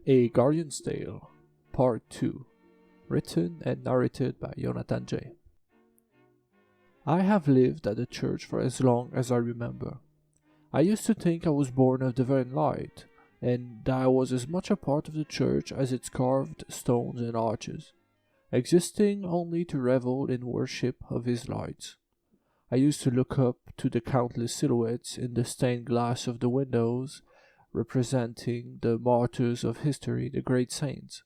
A Guardian's Tale, Part 2, written and narrated by YonathanJ. I have lived at the church for as long as I remember. I used to think I was born of divine light, and that I was as much a part of the church as its carved stones and arches, existing only to revel in worship of his lights. I used to look up to the countless silhouettes in the stained glass of the windows, representing the martyrs of history, the great saints.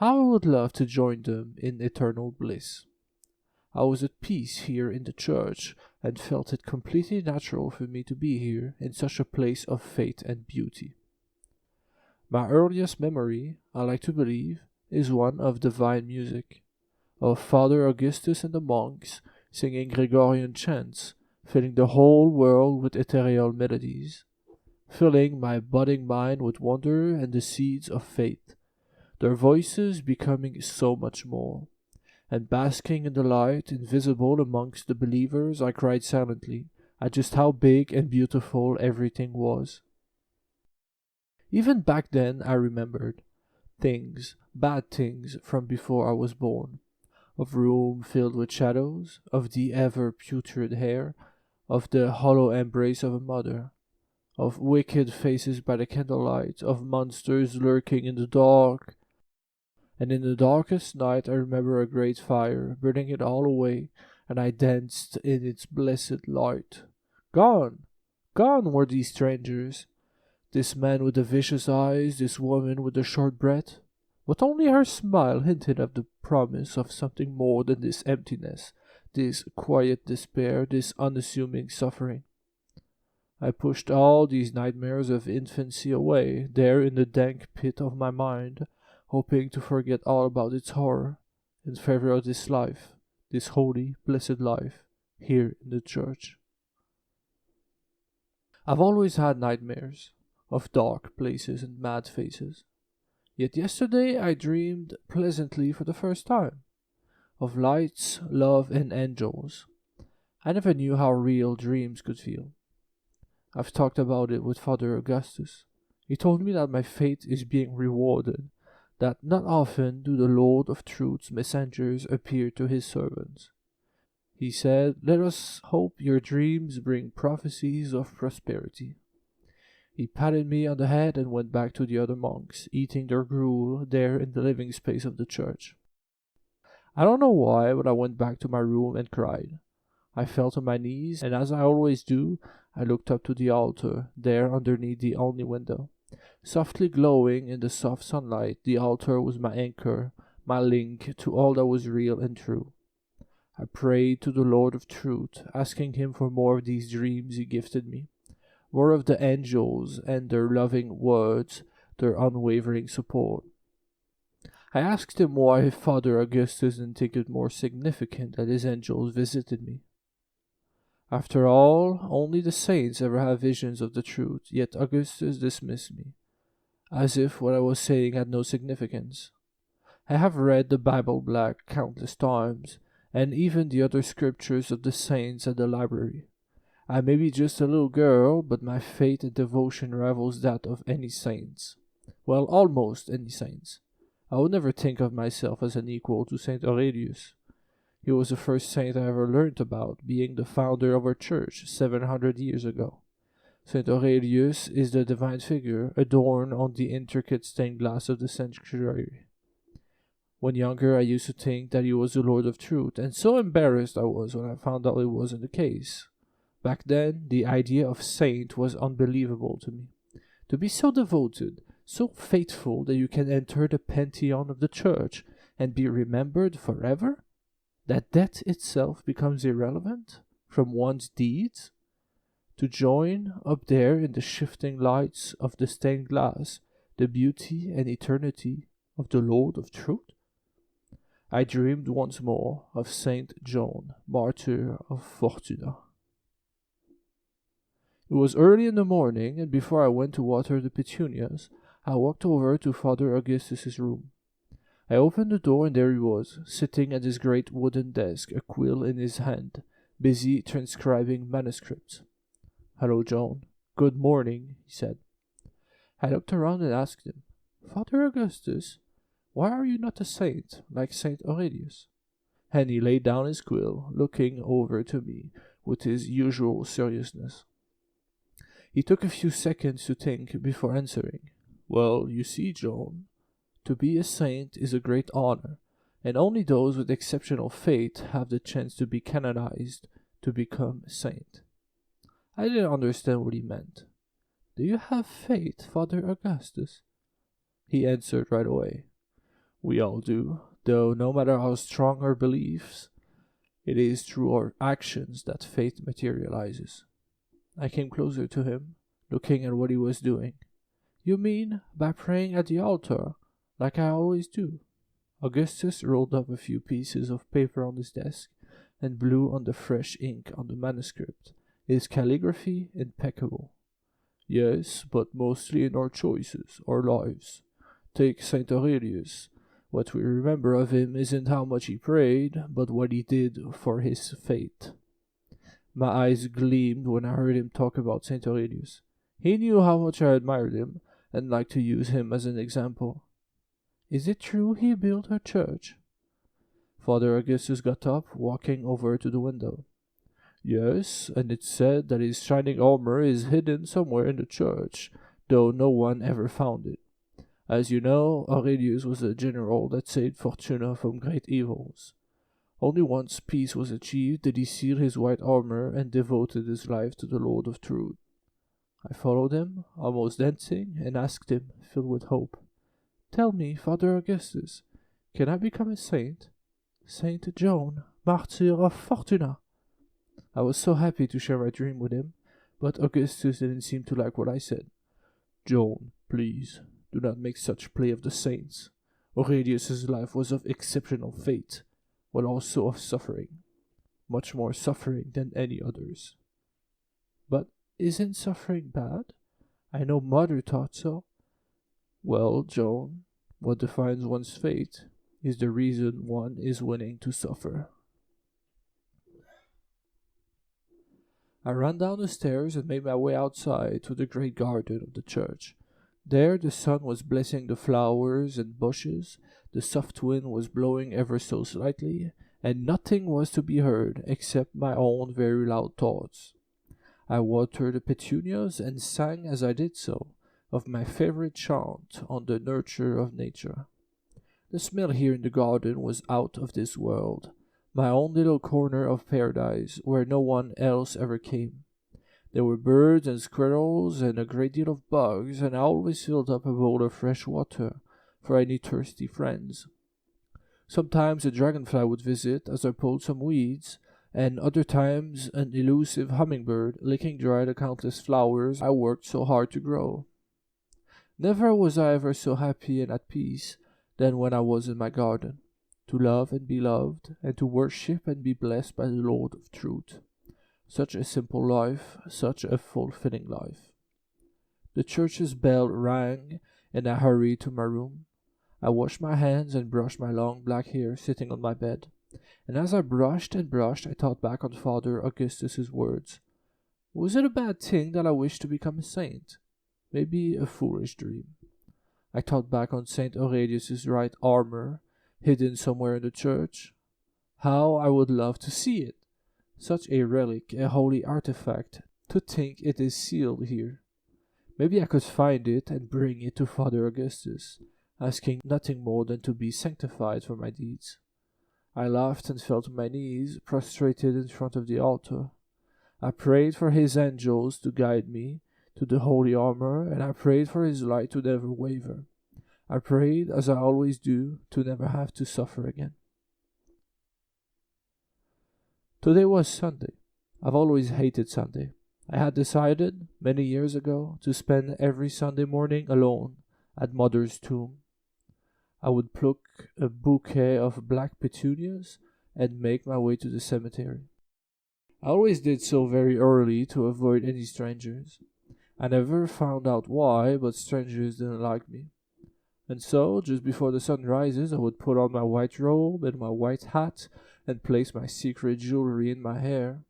How I would love to join them in eternal bliss. I was at peace here in the church, and felt it completely natural for me to be here in such a place of faith and beauty. My earliest memory, I like to believe, is one of divine music, of Father Augustus and the monks singing Gregorian chants, filling the whole world with ethereal melodies, filling my budding mind with wonder and the seeds of faith, their voices becoming so much more. And basking in the light invisible amongst the believers, I cried silently at just how big and beautiful everything was. Even back then I remembered things, bad things from before I was born, of room filled with shadows, of the ever putrid hair, of the hollow embrace of a mother, of wicked faces by the candlelight, of monsters lurking in the dark. And in the darkest night I remember a great fire, burning it all away, and I danced in its blessed light. Gone! Gone were these strangers, this man with the vicious eyes, this woman with the short breath. But only her smile hinted of the promise of something more than this emptiness, this quiet despair, this unassuming suffering. I pushed all these nightmares of infancy away, there in the dank pit of my mind, hoping to forget all about its horror, in favor of this life, this holy, blessed life, here in the church. I've always had nightmares, of dark places and mad faces. Yet yesterday I dreamed pleasantly for the first time, of lights, love, and angels. I never knew how real dreams could feel. I've talked about it with Father Augustus. He told me that my faith is being rewarded, that not often do the Lord of Truth's messengers appear to his servants. He said, "Let us hope your dreams bring prophecies of prosperity." He patted me on the head and went back to the other monks, eating their gruel there in the living space of the church. I don't know why, but I went back to my room and cried. I fell to my knees, and as I always do, I looked up to the altar, there underneath the only window. Softly glowing in the soft sunlight, the altar was my anchor, my link to all that was real and true. I prayed to the Lord of Truth, asking him for more of these dreams he gifted me, more of the angels and their loving words, their unwavering support. I asked him why Father Augustus didn't think it more significant that his angels visited me. After all, only the saints ever have visions of the truth, yet Augustus dismissed me, as if what I was saying had no significance. I have read the Bible black countless times, and even the other scriptures of the saints at the library. I may be just a little girl, but my faith and devotion rivals that of any saints. Well, almost any saints. I would never think of myself as an equal to Saint Aurelius. He was the first saint I ever learned about, being the founder of our church 700 years ago. Saint Aurelius is the divine figure adorned on the intricate stained glass of the sanctuary. When younger, I used to think that he was the Lord of Truth, and so embarrassed I was when I found out it wasn't the case. Back then, the idea of saint was unbelievable to me. To be so devoted, so faithful that you can enter the pantheon of the church and be remembered forever? That death itself becomes irrelevant from one's deeds? To join up there in the shifting lights of the stained glass, the beauty and eternity of the Lord of Truth? I dreamed once more of Saint Joan, martyr of Fortuna. It was early in the morning, and before I went to water the petunias, I walked over to Father Augustus's room. I opened the door, and there he was, sitting at his great wooden desk, a quill in his hand, busy transcribing manuscripts. "Hello, Joan. Good morning," he said. I looked around and asked him, Father Augustus, why are you not a saint like Saint Aurelius? And he laid down his quill, looking over to me with his usual seriousness. He took a few seconds to think before answering. Well, you see, Joan, to be a saint is a great honor, and only those with exceptional faith have the chance to be canonized to become a saint. I didn't understand what he meant. Do you have faith, Father Augustus? He answered right away. We all do, though no matter how strong our beliefs, it is through our actions that faith materializes. I came closer to him, looking at what he was doing. You mean by praying at the altar, like I always do? Augustus rolled up a few pieces of paper on his desk and blew on the fresh ink on the manuscript, his calligraphy impeccable. Yes, but mostly in our choices, our lives. Take Saint Aurelius. What we remember of him isn't how much he prayed, but what he did for his faith. My eyes gleamed when I heard him talk about Saint Aurelius. He knew how much I admired him, and liked to use him as an example. Is it true he built a church? Father Augustus got up, walking over to the window. Yes, and it's said that his shining armor is hidden somewhere in the church, though no one ever found it. As you know, Aurelius was a general that saved Fortuna from great evils. Only once peace was achieved did he seal his white armor and devoted his life to the Lord of Truth. I followed him, almost dancing, and asked him, filled with hope, Tell me, Father Augustus, can I become a saint? Saint Joan, martyr of Fortuna. I was so happy to share my dream with him, but Augustus didn't seem to like what I said. Joan, please, do not make such play of the saints. Aurelius's life was of exceptional fate, but also of suffering, much more suffering than any others. But isn't suffering bad? I know Mother thought so. Well, Joan, what defines one's fate is the reason one is willing to suffer. I ran down the stairs and made my way outside to the great garden of the church. There the sun was blessing the flowers and bushes, the soft wind was blowing ever so slightly, and nothing was to be heard except my own very loud thoughts. I watered the petunias and sang as I did so of my favorite chant on the nurture of nature. The smell here in the garden was out of this world, my own little corner of paradise where no one else ever came. There were birds and squirrels and a great deal of bugs, and I always filled up a bowl of fresh water for any thirsty friends. Sometimes a dragonfly would visit as I pulled some weeds, and other times an elusive hummingbird licking dry the countless flowers I worked so hard to grow. Never was I ever so happy and at peace than when I was in my garden, to love and be loved, and to worship and be blessed by the Lord of Truth. Such a simple life, such a fulfilling life. The church's bell rang, and I hurried to my room. I washed my hands and brushed my long black hair sitting on my bed, and as I brushed and brushed, I thought back on Father Augustus's words. Was it a bad thing that I wished to become a saint? Maybe a foolish dream. I thought back on Saint Aurelius's right armor, hidden somewhere in the church. How I would love to see it! Such a relic, a holy artifact, to think it is sealed here. Maybe I could find it and bring it to Father Augustus, asking nothing more than to be sanctified for my deeds. I laughed and fell to my knees, prostrated in front of the altar. I prayed for his angels to guide me to the holy armor, and I prayed for his light to never waver. I prayed, as I always do, to never have to suffer again. Today was Sunday. I've always hated Sunday. I had decided, many years ago, to spend every Sunday morning alone at Mother's tomb. I would pluck a bouquet of black petunias and make my way to the cemetery. I always did so very early to avoid any strangers. I never found out why, but strangers didn't like me. And so, just before the sun rises, I would put on my white robe and my white hat and place my secret jewelry in my hair.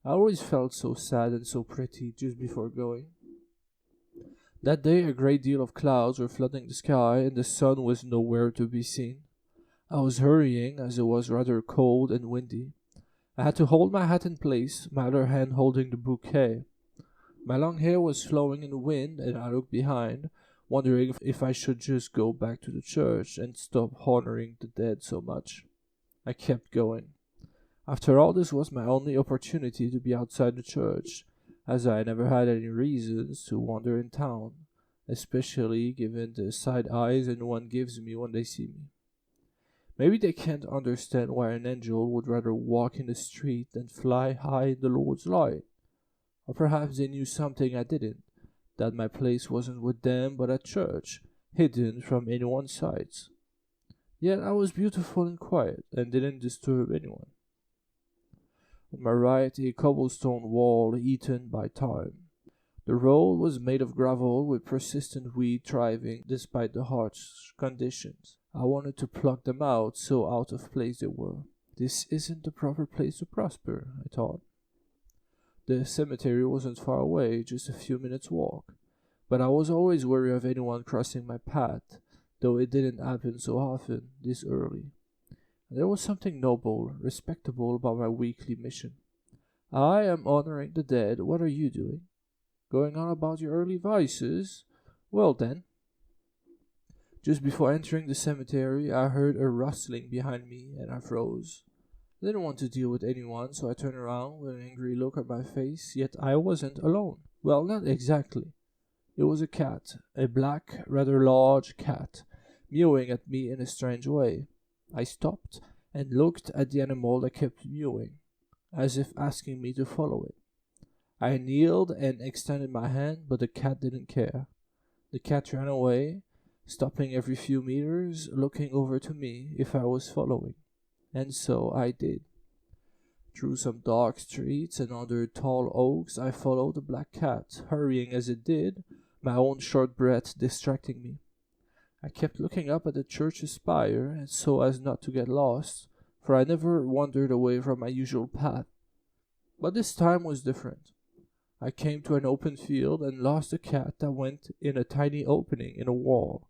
I always felt so sad and so pretty just before going. That day a great deal of clouds were flooding the sky, and the sun was nowhere to be seen. I was hurrying, as it was rather cold and windy. I had to hold my hat in place, my other hand holding the bouquet. My long hair was flowing in the wind, and I looked behind, wondering if I should just go back to the church and stop honoring the dead so much. I kept going. After all, this was my only opportunity to be outside the church, as I never had any reasons to wander in town, especially given the side eyes anyone gives me when they see me. Maybe they can't understand why an angel would rather walk in the street than fly high in the Lord's light. Or perhaps they knew something I didn't, that my place wasn't with them but at church, hidden from anyone's sight. Yet I was beautiful and quiet, and didn't disturb anyone. On my right, a cobblestone wall eaten by time. The road was made of gravel with persistent weed thriving despite the harsh conditions. I wanted to pluck them out, so out of place they were. This isn't the proper place to prosper, I thought. The cemetery wasn't far away, just a few minutes' walk, but I was always wary of anyone crossing my path, though it didn't happen so often this early. There was something noble, respectable about my weekly mission. I am honoring the dead. What are you doing? Going on about your early vices? Well then. Just before entering the cemetery, I heard a rustling behind me, and I froze. I didn't want to deal with anyone, so I turned around with an angry look on my face, yet I wasn't alone. Well, not exactly. It was a cat, a black, rather large cat, mewing at me in a strange way. I stopped and looked at the animal that kept mewing, as if asking me to follow it. I kneeled and extended my hand, but the cat didn't care. The cat ran away, stopping every few meters, looking over to me if I was following. And so I did. Through some dark streets and under tall oaks, I followed the black cat, hurrying as it did, my own short breath distracting me. I kept looking up at the church's spire, and so as not to get lost, for I never wandered away from my usual path. But this time was different. I came to an open field and lost the cat that went in a tiny opening in a wall.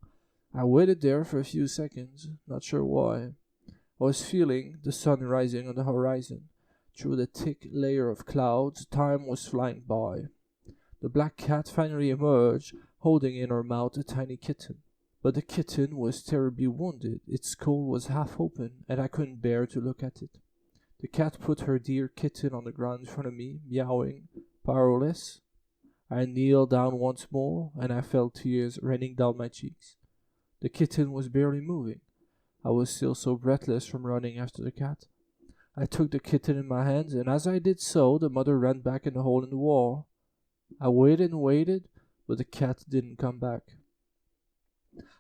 I waited there for a few seconds, not sure why. I was feeling the sun rising on the horizon. Through the thick layer of clouds, time was flying by. The black cat finally emerged, holding in her mouth a tiny kitten. But the kitten was terribly wounded. Its skull was half open, and I couldn't bear to look at it. The cat put her dear kitten on the ground in front of me, meowing, powerless. I kneeled down once more, and I felt tears raining down my cheeks. The kitten was barely moving. I was still so breathless from running after the cat. I took the kitten in my hands, and as I did so, the mother ran back in the hole in the wall. I waited and waited, but the cat didn't come back.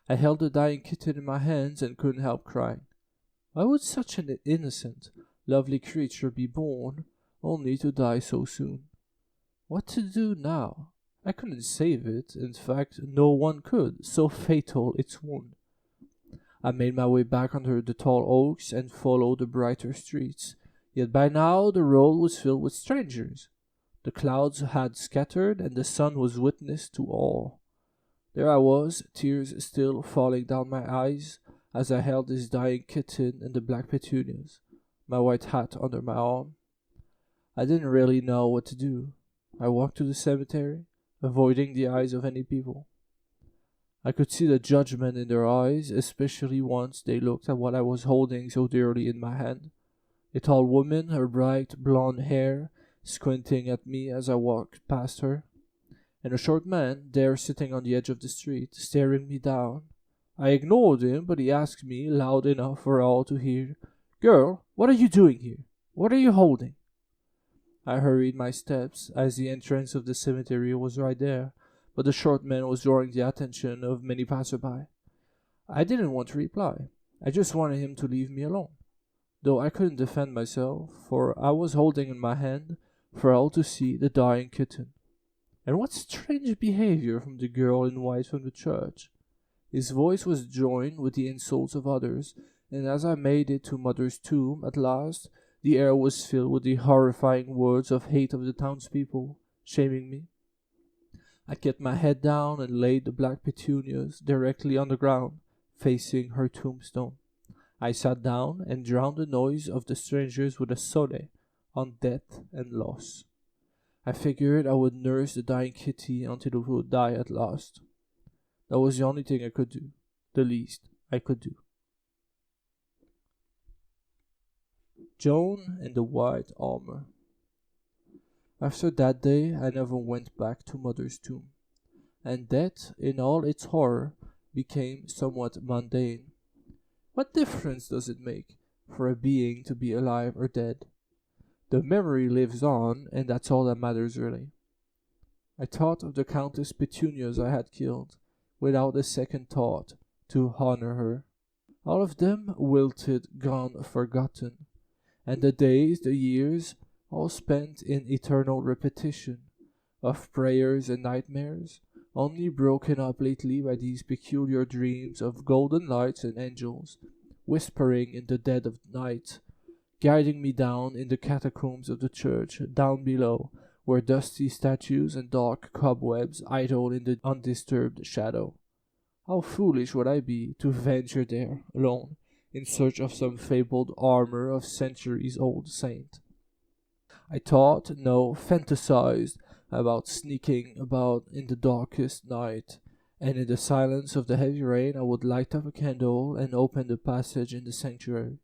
I held the dying kitten in my hands and couldn't help crying. Why would such an innocent, lovely creature be born, only to die so soon? What to do now? I couldn't save it. In fact, no one could, so fatal its wound. I made my way back under the tall oaks and followed the brighter streets. Yet by now the road was filled with strangers. The clouds had scattered, and the sun was witness to all. There I was, tears still falling down my eyes, as I held this dying kitten and the black petunias, my white hat under my arm. I didn't really know what to do. I walked to the cemetery, avoiding the eyes of any people. I could see the judgment in their eyes, especially once they looked at what I was holding so dearly in my hand. A tall woman, her bright blonde hair, squinting at me as I walked past her, and a short man there sitting on the edge of the street, staring me down. I ignored him, but he asked me, loud enough for all to hear, "Girl, what are you doing here? What are you holding?" I hurried my steps, as the entrance of the cemetery was right there, but the short man was drawing the attention of many passerby. I didn't want to reply. I just wanted him to leave me alone, though I couldn't defend myself, for I was holding in my hand, for all to see, the dying kitten. And what strange behavior from the girl in white from the church. His voice was joined with the insults of others, and as I made it to Mother's tomb at last, the air was filled with the horrifying words of hate of the townspeople, shaming me. I kept my head down and laid the black petunias directly on the ground, facing her tombstone. I sat down and drowned the noise of the strangers with a sonnet on death and loss. I figured I would nurse the dying kitty until it would die at last. That was the only thing I could do, the least I could do. Joan in the white armor. After that day, I never went back to Mother's tomb, and death, in all its horror, became somewhat mundane. What difference does it make for a being to be alive or dead? The memory lives on, and that's all that matters really. I thought of the countless petunias I had killed, without a second thought, to honor her. All of them wilted, gone, forgotten, and the days, the years, all spent in eternal repetition of prayers and nightmares, only broken up lately by these peculiar dreams of golden lights and angels, whispering in the dead of night, guiding me down in the catacombs of the church, down below, where dusty statues and dark cobwebs idle in the undisturbed shadow. How foolish would I be to venture there, alone, in search of some fabled armor of centuries-old saint. I thought, no, fantasized about sneaking about in the darkest night, and in the silence of the heavy rain I would light up a candle and open the passage in the sanctuary,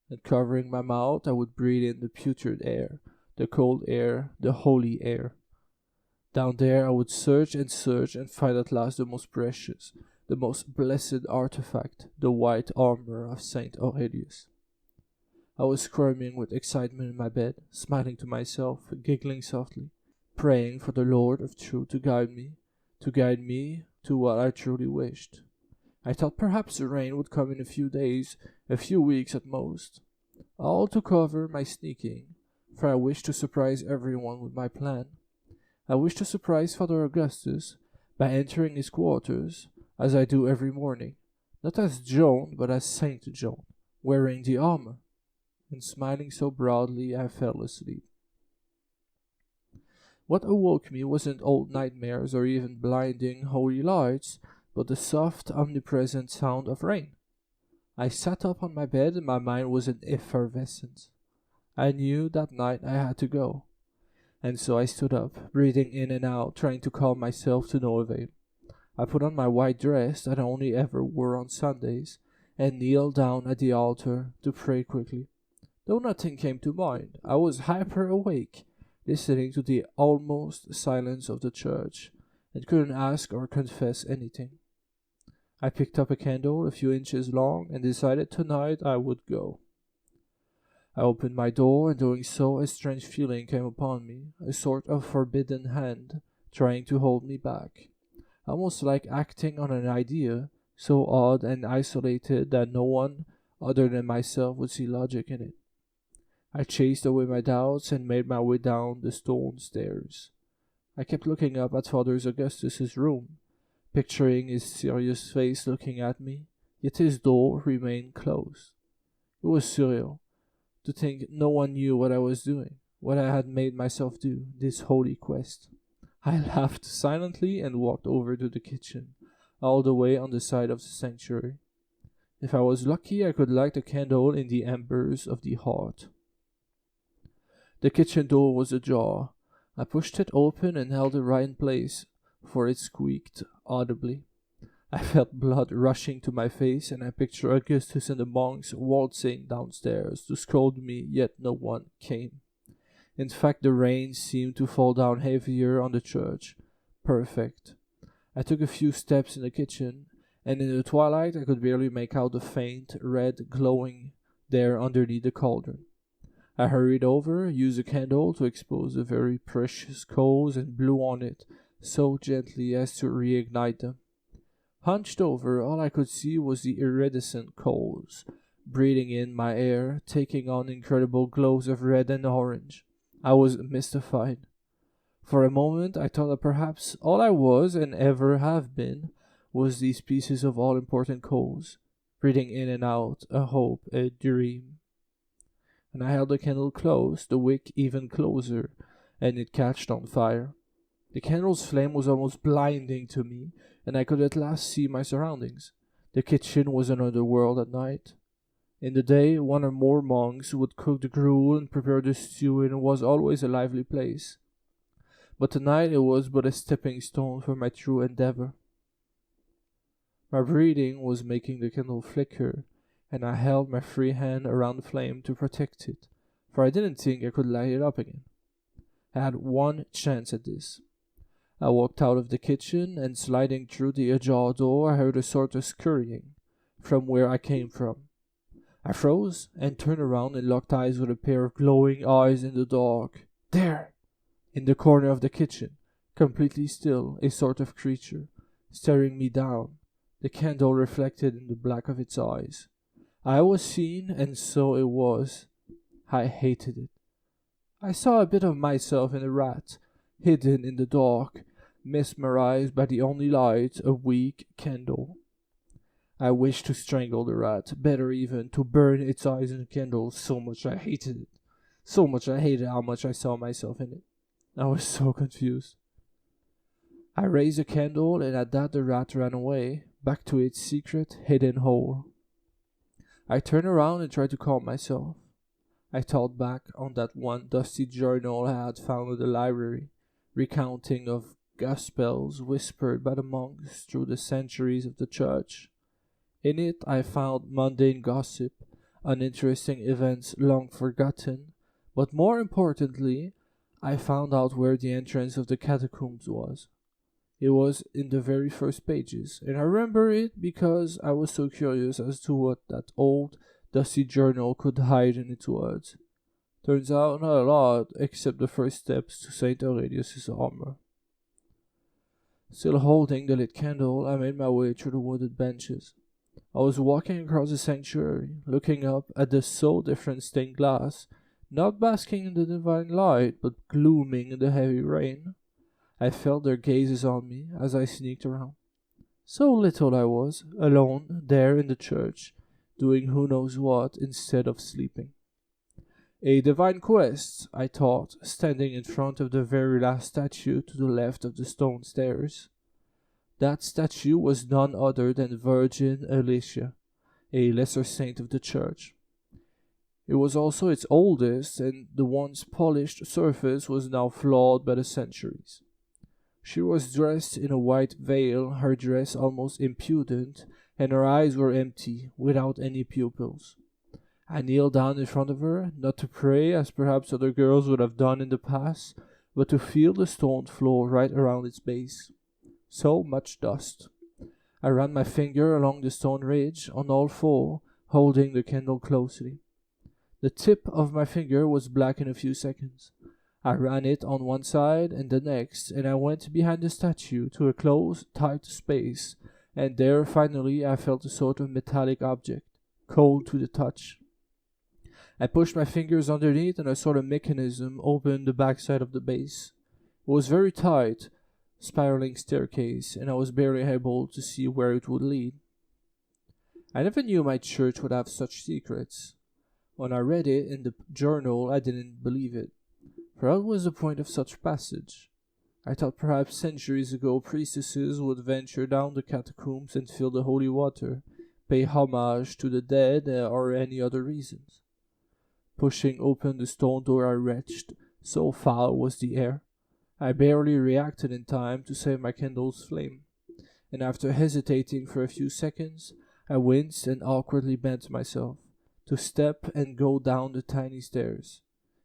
and covering my mouth I would breathe in the putrid air, the cold air, the holy air. Down there I would search and find at last the most precious, the most blessed artifact, the white armor of Saint Aurelius. I was squirming with excitement in my bed, smiling to myself, giggling softly, praying for the Lord of Truth to guide me to what I truly wished. I thought perhaps the rain would come in a few days, a few weeks at most, all to cover my sneaking, for I wished to surprise everyone with my plan. I wished to surprise Father Augustus by entering his quarters, as I do every morning, not as Joan, but as Saint Joan, wearing the armor, and smiling so broadly I fell asleep. What awoke me wasn't old nightmares or even blinding holy lights, but the soft, omnipresent sound of rain. I sat up on my bed and my mind was in effervescence. I knew that night I had to go, and so I stood up, breathing in and out, trying to calm myself to no avail. I put on my white dress that I only ever wore on Sundays, and kneeled down at the altar to pray quickly. Though nothing came to mind, I was hyper-awake, listening to the almost silence of the church, and couldn't ask or confess anything. I picked up a candle a few inches long and decided tonight I would go. I opened my door, and doing so a strange feeling came upon me, a sort of forbidden hand trying to hold me back, almost like acting on an idea so odd and isolated that no one other than myself would see logic in it. I chased away my doubts and made my way down the stone stairs. I kept looking up at Father Augustus's room, picturing his serious face looking at me, yet his door remained closed. It was surreal to think no one knew what I was doing, what I had made myself do, this holy quest. I laughed silently and walked over to the kitchen, all the way on the side of the sanctuary. If I was lucky, I could light a candle in the embers of the hearth. The kitchen door was ajar. I pushed it open and held it right in place, for it squeaked audibly. I felt blood rushing to my face, and I pictured Augustus and the monks waltzing downstairs to scold me, yet no one came. In fact, the rain seemed to fall down heavier on the church. Perfect. I took a few steps in the kitchen, and in the twilight I could barely make out the faint red glowing there underneath the cauldron. I hurried over, used a candle to expose the very precious coals, and blew on it so gently as to reignite them. Hunched over, all I could see was the iridescent coals, breathing in my air, taking on incredible glows of red and orange. I was mystified. For a moment I thought that perhaps all I was and ever have been was these pieces of all-important coals, breathing in and out, a hope, a dream. And I held the candle close, the wick even closer, and it catched on fire. The candle's flame was almost blinding to me, and I could at last see my surroundings. The kitchen was another world at night. In the day, one or more monks would cook the gruel and prepare the stew, and it was always a lively place. But tonight it was but a stepping stone for my true endeavor. My breathing was making the candle flicker, and I held my free hand around the flame to protect it, for I didn't think I could light it up again. I had one chance at this. I walked out of the kitchen, and sliding through the ajar door, I heard a sort of scurrying from where I came from. I froze and turned around and locked eyes with a pair of glowing eyes in the dark. There! In the corner of the kitchen, completely still, a sort of creature, staring me down, the candle reflected in the black of its eyes. I was seen, and so it was. I hated it. I saw a bit of myself in a rat, hidden in the dark, mesmerized by the only light, a weak candle. I wished to strangle the rat, better even, to burn its eyes in the candle, so much I hated it. So much I hated how much I saw myself in it. I was so confused. I raised the candle, and at that the rat ran away, back to its secret, hidden hole. I turned around and tried to calm myself. I thought back on that one dusty journal I had found in the library, recounting of gospels whispered by the monks through the centuries of the church. In it I found mundane gossip, uninteresting events long forgotten, but more importantly, I found out where the entrance of the catacombs was. It was in the very first pages, and I remember it because I was so curious as to what that old, dusty journal could hide in its words. Turns out not a lot, except the first steps to St. Aurelius's armor. Still holding the lit candle, I made my way through the wooded benches. I was walking across the sanctuary, looking up at the so different stained glass, not basking in the divine light, but glooming in the heavy rain. I felt their gazes on me as I sneaked around. So little I was, alone, there in the church, doing who knows what instead of sleeping. A divine quest, I thought, standing in front of the very last statue to the left of the stone stairs. That statue was none other than Virgin Alicia, a lesser saint of the church. It was also its oldest, and the once polished surface was now flawed by the centuries. She was dressed in a white veil, her dress almost impudent, and her eyes were empty, without any pupils. I kneeled down in front of her, not to pray, as perhaps other girls would have done in the past, but to feel the stone floor right around its base. So much dust. I ran my finger along the stone ridge, on all four, holding the candle closely. The tip of my finger was black in a few seconds. I ran it on one side and the next, and I went behind the statue to a close, tight space, and there finally I felt a sort of metallic object, cold to the touch. I pushed my fingers underneath, and a sort of mechanism opened the backside of the base. It was very tight, spiraling staircase, and I was barely able to see where it would lead. I never knew my church would have such secrets. When I read it in the journal, I didn't believe it. For what was the point of such passage? I thought perhaps centuries ago priestesses would venture down the catacombs and fill the holy water, pay homage to the dead, or any other reasons. Pushing open the stone door I retched, so foul was the air. I barely reacted in time to save my candle's flame, and after hesitating for a few seconds, I winced and awkwardly bent myself, to step and go down the tiny stairs.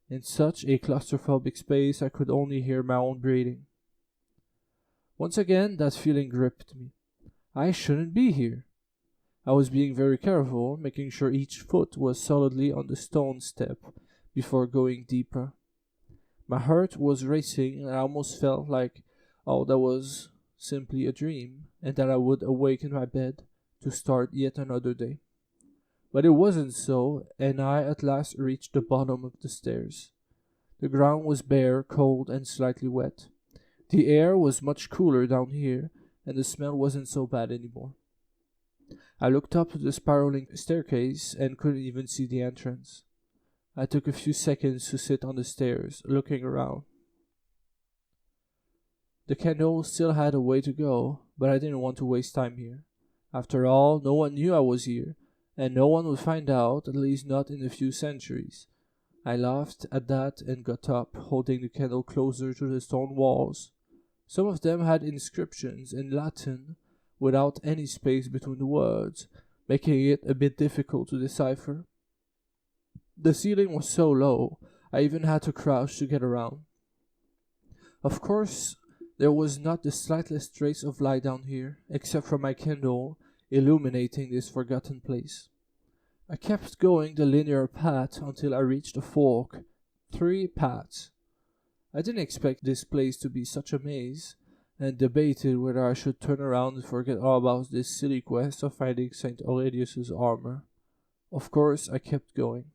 In such a claustrophobic space, I could only hear my own breathing. Once again, that feeling gripped me. I shouldn't be here. I was being very careful, making sure each foot was solidly on the stone step before going deeper. My heart was racing, and I almost felt like, that was simply a dream, and that I would awake in my bed to start yet another day. But it wasn't so, and I at last reached the bottom of the stairs. The ground was bare, cold, and slightly wet. The air was much cooler down here, and the smell wasn't so bad anymore. I looked up to the spiraling staircase and couldn't even see the entrance. I took a few seconds to sit on the stairs, looking around. The candle still had a way to go, but I didn't want to waste time here. After all, no one knew I was here, and no one would find out, at least not in a few centuries. I laughed at that and got up, holding the candle closer to the stone walls. Some of them had inscriptions in Latin, without any space between the words, making it a bit difficult to decipher. The ceiling was so low, I even had to crouch to get around. Of course, there was not the slightest trace of light down here, except for my candle illuminating this forgotten place. I kept going the linear path until I reached a fork. 3 paths. I didn't expect this place to be such a maze, and debated whether I should turn around and forget all about this silly quest of finding St. Aurelius's armor. Of course, I kept going.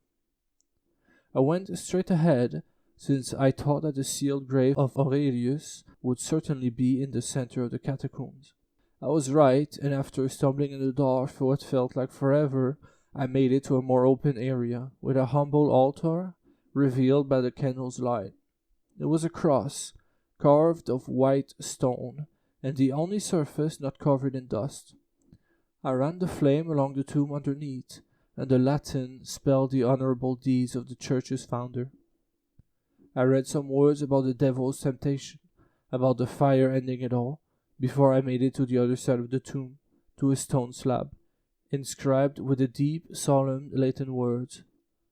I went straight ahead, since I thought that the sealed grave of Aurelius would certainly be in the center of the catacombs. I was right, and after stumbling in the dark for what felt like forever, I made it to a more open area, with a humble altar revealed by the candle's light. It was a cross, carved of white stone, and the only surface not covered in dust. I ran the flame along the tomb underneath, and the Latin spelled the honorable deeds of the church's founder. I read some words about the devil's temptation, about the fire ending it all, before I made it to the other side of the tomb, to a stone slab, inscribed with the deep, solemn Latin words,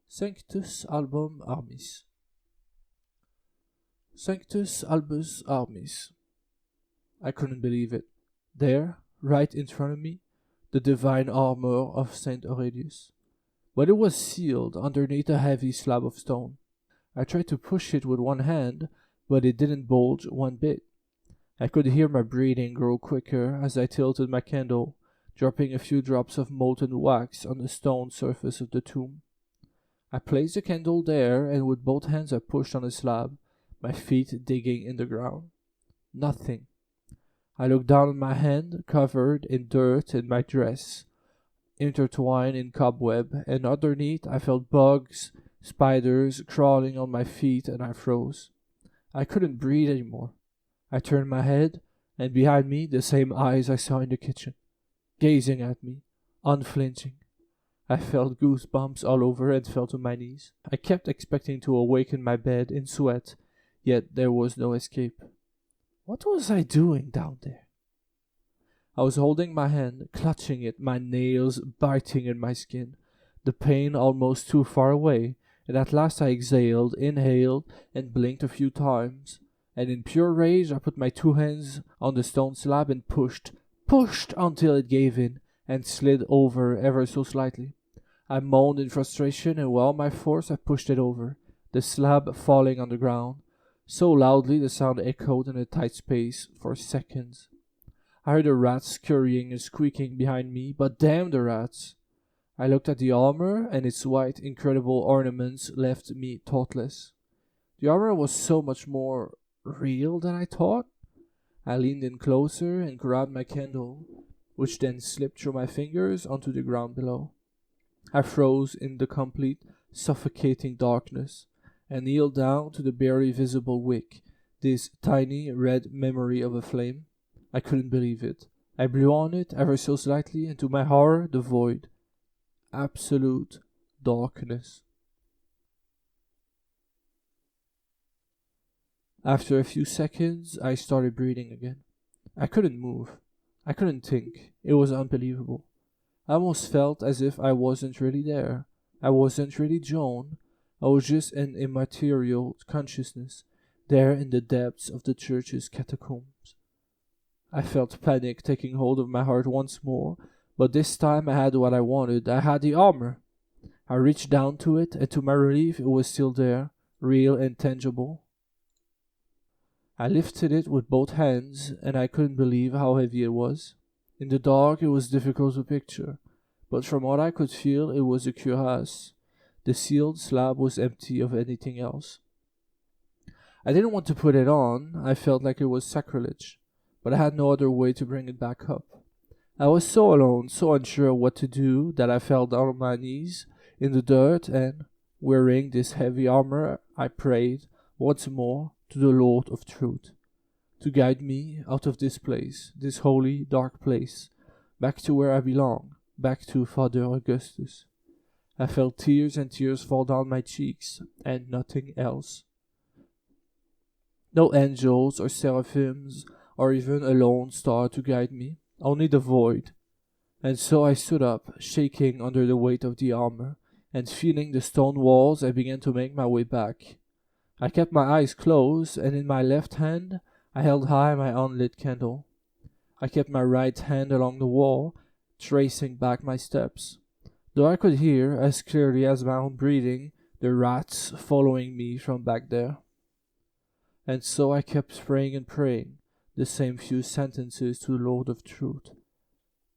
Sanctus album armis. Sanctus albus armis. I couldn't believe it. There, right in front of me, the divine armor of St. Aurelius. But it was sealed underneath a heavy slab of stone. I tried to push it with one hand, but it didn't bulge one bit. I could hear my breathing grow quicker as I tilted my candle, dropping a few drops of molten wax on the stone surface of the tomb. I placed the candle there, and with both hands I pushed on the slab, my feet digging in the ground. Nothing. I looked down at my hand, covered in dirt and my dress, intertwined in cobweb, and underneath I felt bugs, spiders crawling on my feet, and I froze. I couldn't breathe anymore. I turned my head, and behind me the same eyes I saw in the kitchen, gazing at me, unflinching. I felt goosebumps all over and fell to my knees. I kept expecting to awaken my bed in sweat, yet there was no escape. What was I doing down there? I was holding my hand, clutching it, my nails biting in my skin, the pain almost too far away, and at last I exhaled, inhaled, and blinked a few times, and in pure rage I put my 2 hands on the stone slab and pushed until it gave in, and slid over ever so slightly. I moaned in frustration, and with all my force I pushed it over, the slab falling on the ground, so loudly the sound echoed in a tight space for seconds. I heard the rats scurrying and squeaking behind me, but damn the rats! I looked at the armor, and its white, incredible ornaments left me thoughtless. The armor was so much more real than I thought. I leaned in closer and grabbed my candle, which then slipped through my fingers onto the ground below. I froze in the complete, suffocating darkness, and kneeled down to the barely visible wick, this tiny red memory of a flame. I couldn't believe it. I blew on it ever so slightly, and to my horror, the void. Absolute darkness. After a few seconds, I started breathing again. I couldn't move. I couldn't think. It was unbelievable. I almost felt as if I wasn't really there. I wasn't really Joan. I was just an immaterial consciousness, there in the depths of the church's catacombs. I felt panic taking hold of my heart once more, but this time I had what I wanted. I had the armor. I reached down to it, and to my relief it was still there, real and tangible. I lifted it with both hands, and I couldn't believe how heavy it was. In the dark it was difficult to picture, but from what I could feel it was a cuirass. The sealed slab was empty of anything else. I didn't want to put it on. I felt like it was sacrilege, but I had no other way to bring it back up. I was so alone, so unsure what to do, that I fell down on my knees in the dirt, and, wearing this heavy armor, I prayed once more to the Lord of Truth. to guide me out of this place, this holy, dark place, back to where I belong, back to Father Augustus. I felt tears and tears fall down my cheeks, and nothing else. No angels or seraphims, or even a lone star to guide me, only the void. And so I stood up, shaking under the weight of the armor, and feeling the stone walls, I began to make my way back. I kept my eyes closed, and in my left hand I held high my unlit candle. I kept my right hand along the wall, tracing back my steps, though I could hear, as clearly as my own breathing, the rats following me from back there. And so I kept praying and praying, the same few sentences to the Lord of Truth.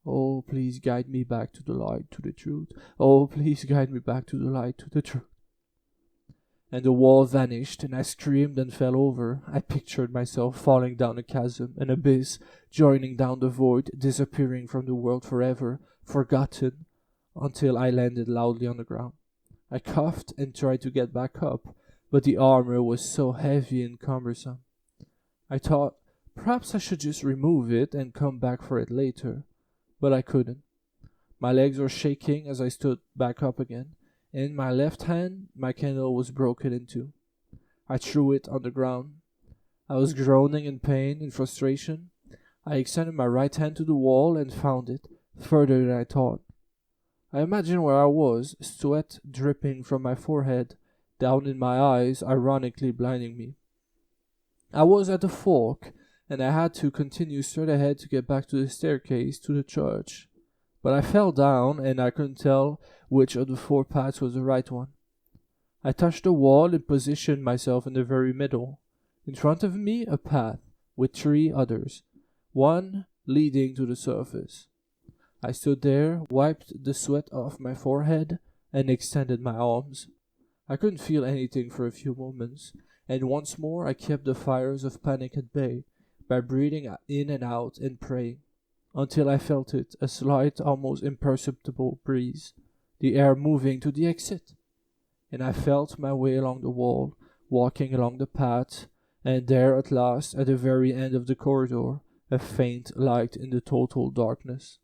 Oh, please guide me back to the light, to the truth. Oh, please guide me back to the light, to the truth. And the wall vanished, and I screamed and fell over. I pictured myself falling down a chasm, an abyss, joining down the void, disappearing from the world forever, forgotten, until I landed loudly on the ground. I coughed and tried to get back up, but the armor was so heavy and cumbersome. I thought, perhaps I should just remove it and come back for it later, but I couldn't. My legs were shaking as I stood back up again. In my left hand, my candle was broken in two. I threw it on the ground. I was groaning in pain and frustration. I extended my right hand to the wall and found it, further than I thought. I imagined where I was, sweat dripping from my forehead, down in my eyes, ironically blinding me. I was at the fork, and I had to continue straight ahead to get back to the staircase to the church. But I fell down, and I couldn't tell which of the four paths was the right one. I touched the wall and positioned myself in the very middle. In front of me, a path, with three others, one leading to the surface. I stood there, wiped the sweat off my forehead, and extended my arms. I couldn't feel anything for a few moments, and once more I kept the fires of panic at bay by breathing in and out and praying, until I felt it, a slight, almost imperceptible breeze, the air moving to the exit. And I felt my way along the wall, walking along the path, and there at last, at the very end of the corridor, a faint light in the total darkness.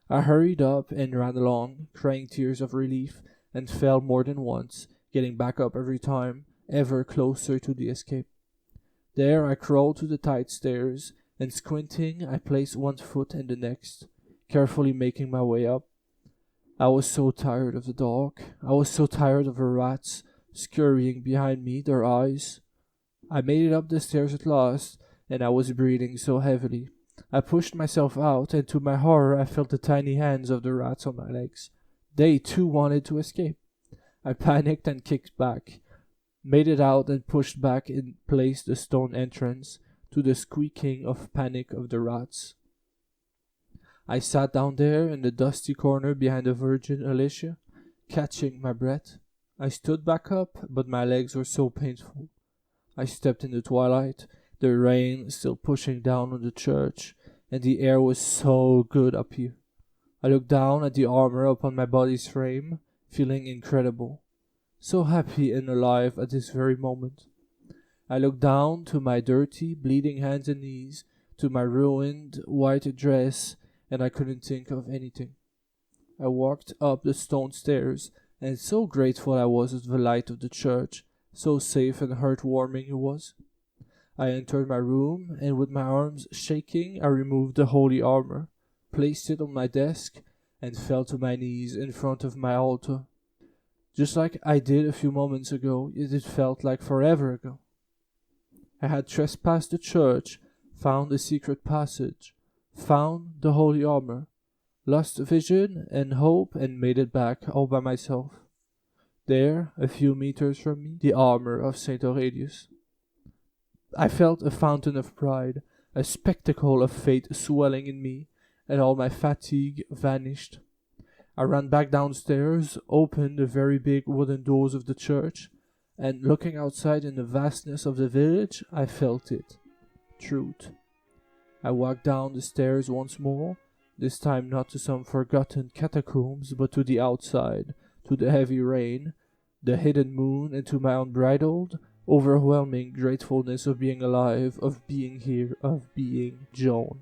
I hurried up and ran along, crying tears of relief, and fell more than once, getting back up every time, ever closer to the escape. There I crawled to the tight stairs, and squinting, I placed one foot in the next, carefully making my way up. I was so tired of the dark. I was so tired of the rats scurrying behind me, their eyes. I made it up the stairs at last, and I was breathing so heavily. I pushed myself out, and to my horror I felt the tiny hands of the rats on my legs. They too wanted to escape. I panicked and kicked back, made it out and pushed back in place the stone entrance, to the squeaking of panic of the rats. I sat down there in the dusty corner behind the Virgin Alicia, catching my breath. I stood back up, but my legs were so painful. I stepped in the twilight, the rain still pushing down on the church, and the air was so good up here. I looked down at the armor upon my body's frame, feeling incredible, so happy and alive at this very moment. I looked down to my dirty, bleeding hands and knees, to my ruined white dress, and I couldn't think of anything. I walked up the stone stairs, and so grateful I was of the light of the church, so safe and heartwarming it was. I entered my room, and with my arms shaking, I removed the holy armor, placed it on my desk, and fell to my knees in front of my altar. Just like I did a few moments ago, yet it felt like forever ago. I had trespassed the church, found a secret passage, found the holy armor, lost vision and hope, and made it back all by myself. There, a few meters from me, the armor of St. Aurelius. I felt a fountain of pride, a spectacle of fate swelling in me, and all my fatigue vanished. I ran back downstairs, opened the very big wooden doors of the church, and looking outside in the vastness of the village, I felt it. Truth. I walked down the stairs once more, this time not to some forgotten catacombs, but to the outside, to the heavy rain, the hidden moon, and to my unbridled, overwhelming gratefulness of being alive, of being here, of being Joan.